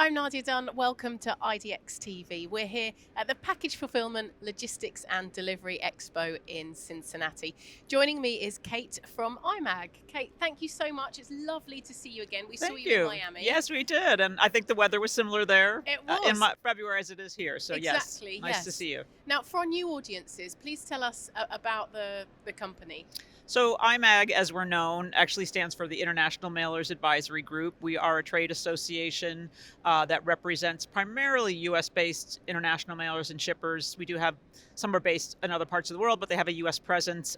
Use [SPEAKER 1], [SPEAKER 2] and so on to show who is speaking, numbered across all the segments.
[SPEAKER 1] I'm Nadia Dunn. Welcome to IDX TV. We're here at the Package Fulfillment, Logistics and Delivery Expo in Cincinnati. Joining me is Kate from IMAG. Kate, thank you so much. It's lovely to see you again. We saw
[SPEAKER 2] Thank
[SPEAKER 1] you in
[SPEAKER 2] you.
[SPEAKER 1] Miami.
[SPEAKER 2] Yes, we did. And I think the weather was similar there
[SPEAKER 1] It
[SPEAKER 2] in
[SPEAKER 1] was.
[SPEAKER 2] February as it is here. So
[SPEAKER 1] Exactly,
[SPEAKER 2] yes, nice to
[SPEAKER 1] yes.
[SPEAKER 2] see you.
[SPEAKER 1] Now, for our new audiences, please tell us about the company.
[SPEAKER 2] So IMAG, as we're known, actually stands for the International Mailers Advisory Group. We are a trade association that represents primarily U.S.-based international mailers and shippers. We do have some are based in other parts of the world, but they have a U.S. presence.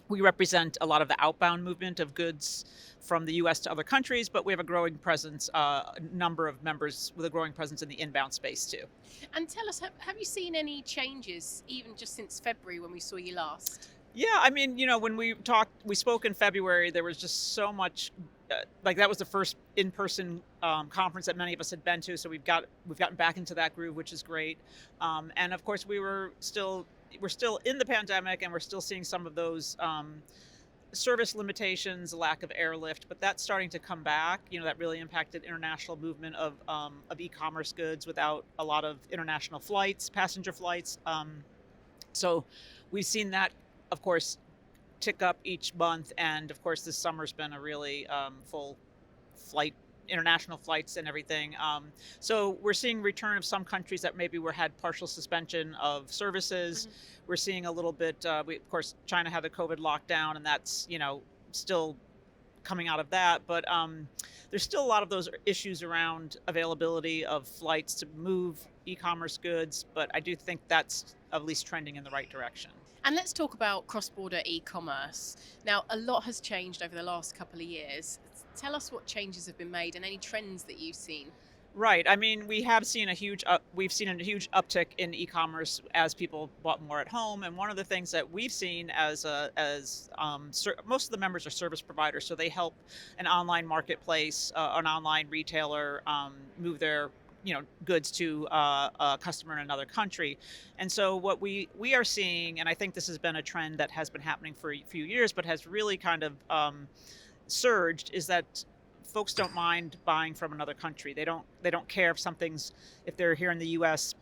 [SPEAKER 2] We represent a lot of the outbound movement of goods from the U.S. to other countries, but we have a growing presence, a number of members with a growing presence in the inbound space too.
[SPEAKER 1] And tell us, have you seen any changes, even just since February when we saw you last?
[SPEAKER 2] Yeah, I mean, when we spoke in February, there was just so much, like that was the first in-person conference that many of us had been to. So we've gotten back into that groove, which is great. And of course, we're still in the pandemic, and we're still seeing some of those service limitations, lack of airlift, but that's starting to come back. That really impacted international movement of e-commerce goods without a lot of international flights, passenger flights. So we've seen that, of course, tick up each month, and of course this summer's been a really full flight, international flights and everything. So we're seeing return of some countries that maybe had partial suspension of services.
[SPEAKER 1] Mm-hmm.
[SPEAKER 2] We're seeing a little bit, of course, China had the COVID lockdown, and that's still coming out of that, but there's still a lot of those issues around availability of flights to move e-commerce goods, but I do think that's at least trending in the right direction.
[SPEAKER 1] And let's talk about cross-border e-commerce. Now, a lot has changed over the last couple of years. Tell us what changes have been made and any trends that you've seen.
[SPEAKER 2] Right. I mean, we've seen a huge uptick in e-commerce as people bought more at home. And one of the things that we've seen most of the members are service providers, so they help an online marketplace, an online retailer move their goods to a customer in another country. And so what we are seeing, and I think this has been a trend that has been happening for a few years, but has really kind of surged, is that folks don't mind buying from another country. They don't care if they're here in the U.S.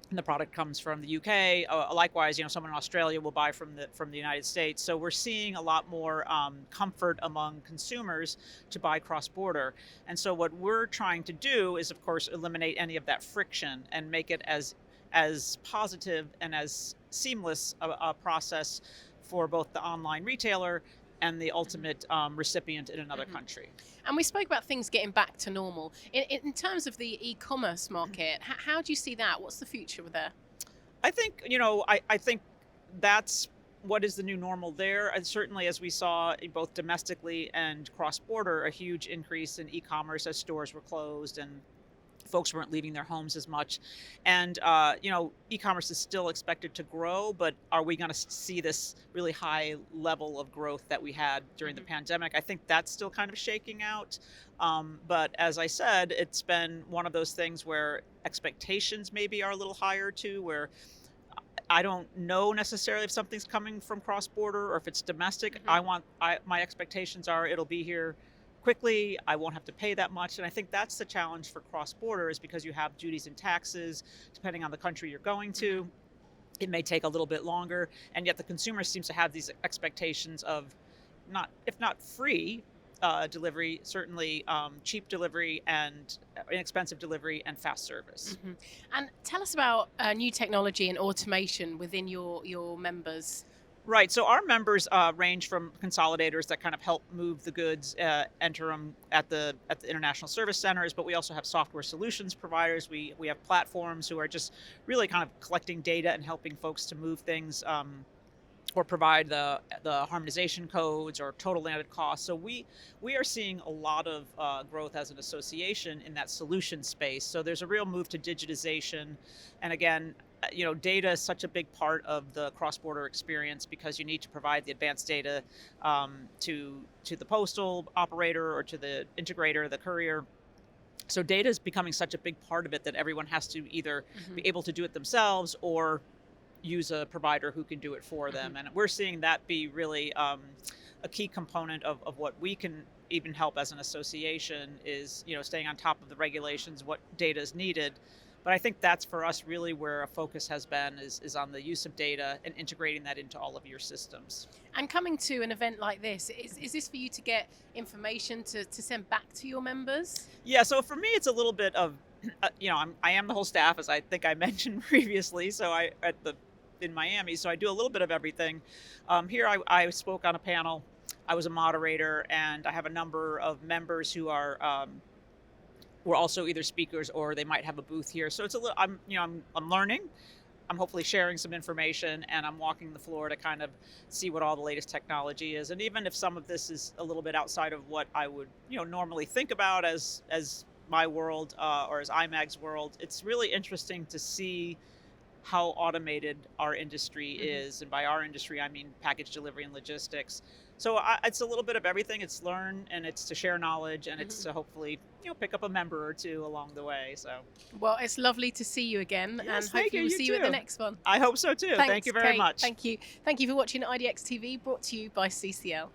[SPEAKER 2] and the product comes from the U.K. Likewise, someone in Australia will buy from the United States. So we're seeing a lot more comfort among consumers to buy cross-border. And so what we're trying to do is, of course, eliminate any of that friction and make it as positive and as seamless a process for both the online retailer and the ultimate recipient in another country.
[SPEAKER 1] And we spoke about things getting back to normal. In terms of the e-commerce market, how do you see that? What's the future there?
[SPEAKER 2] I think, I think that's what is the new normal there. And certainly, as we saw both domestically and cross-border, a huge increase in e-commerce as stores were closed and folks weren't leaving their homes as much. And, e-commerce is still expected to grow, but are we going to see this really high level of growth that we had during the pandemic? I think that's still kind of shaking out. But as I said, it's been one of those things where expectations maybe are a little higher too, where I don't know necessarily if something's coming from cross-border or if it's domestic. My expectations are it'll be here quickly, I won't have to pay that much. And I think that's the challenge for cross-border, is because you have duties and taxes, depending on the country you're going to. It may take a little bit longer, and yet the consumer seems to have these expectations of if not free delivery, certainly cheap delivery and inexpensive delivery and fast service.
[SPEAKER 1] And tell us about new technology and automation within your members.
[SPEAKER 2] Right. So our members range from consolidators that kind of help move the goods, enter them at the international service centers, but we also have software solutions providers. We have platforms who are just really kind of collecting data and helping folks to move things, or provide the harmonization codes or total landed costs. So we are seeing a lot of growth as an association in that solution space. So there's a real move to digitization, and again, data is such a big part of the cross-border experience, because you need to provide the advanced data to the postal operator or to the integrator, the courier. So data is becoming such a big part of it that everyone has to either be able to do it themselves or use a provider who can do it for them. And we're seeing that be really a key component of what we can even help as an association is, staying on top of the regulations, what data is needed. But I think that's for us really where a focus has been is on the use of data and integrating that into all of your systems.
[SPEAKER 1] And coming to an event like this, is this for you to get information to send back to your members?
[SPEAKER 2] Yeah, so for me, it's a little bit of, I am the whole staff, as I think I mentioned previously. So in Miami, so I do a little bit of everything. Here, I spoke on a panel. I was a moderator, and I have a number of members who are were also either speakers or they might have a booth here. So it's a little, I'm learning. I'm hopefully sharing some information, and I'm walking the floor to kind of see what all the latest technology is. And even if some of this is a little bit outside of what I would, normally think about as my world or as IMAG's world, it's really interesting to see how automated our industry is. And by our industry, I mean package delivery and logistics. So it's a little bit of everything. It's learn, and it's to share knowledge, and it's to hopefully, pick up a member or two along the way. So,
[SPEAKER 1] well, it's lovely to see you again,
[SPEAKER 2] yes,
[SPEAKER 1] and hopefully we'll see you at the next one.
[SPEAKER 2] I hope so too.
[SPEAKER 1] Thanks,
[SPEAKER 2] Thank you very
[SPEAKER 1] Kate.
[SPEAKER 2] much.
[SPEAKER 1] Thank you for watching IDX TV, brought to you by CCL.